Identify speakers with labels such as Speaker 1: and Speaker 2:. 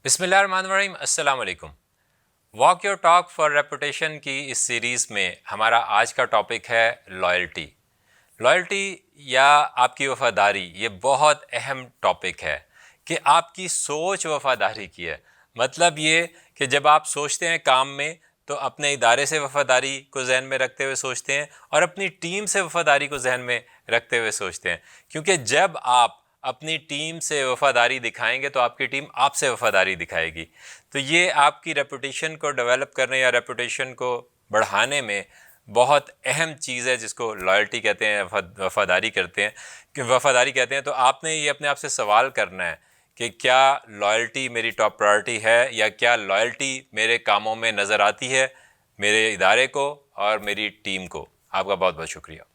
Speaker 1: بسم اللہ الرحمن الرحیم. السلام علیکم. Walk your talk for reputation کی اس سیریز میں ہمارا آج کا ٹاپک ہے لائلٹی. لائلٹی یا آپ کی وفاداری یہ بہت اہم ٹاپک ہے کہ آپ کی سوچ وفاداری کی ہے. مطلب یہ کہ جب آپ سوچتے ہیں کام میں تو اپنے ادارے سے وفاداری کو ذہن میں رکھتے ہوئے سوچتے ہیں اور اپنی ٹیم سے وفاداری کو ذہن میں رکھتے ہوئے سوچتے ہیں، کیونکہ جب آپ اپنی ٹیم سے وفاداری دکھائیں گے تو آپ کی ٹیم آپ سے وفاداری دکھائے گی. تو یہ آپ کی ریپوٹیشن کو ڈیولپ کرنے یا ریپوٹیشن کو بڑھانے میں بہت اہم چیز ہے، جس کو لائلٹی کہتے ہیں، وفاداری کہتے ہیں. تو آپ نے یہ اپنے آپ سے سوال کرنا ہے کہ کیا لائلٹی میری ٹاپ پرائرٹی ہے، یا کیا لائلٹی میرے کاموں میں نظر آتی ہے، میرے ادارے کو اور میری ٹیم کو. آپ کا بہت بہت شکریہ.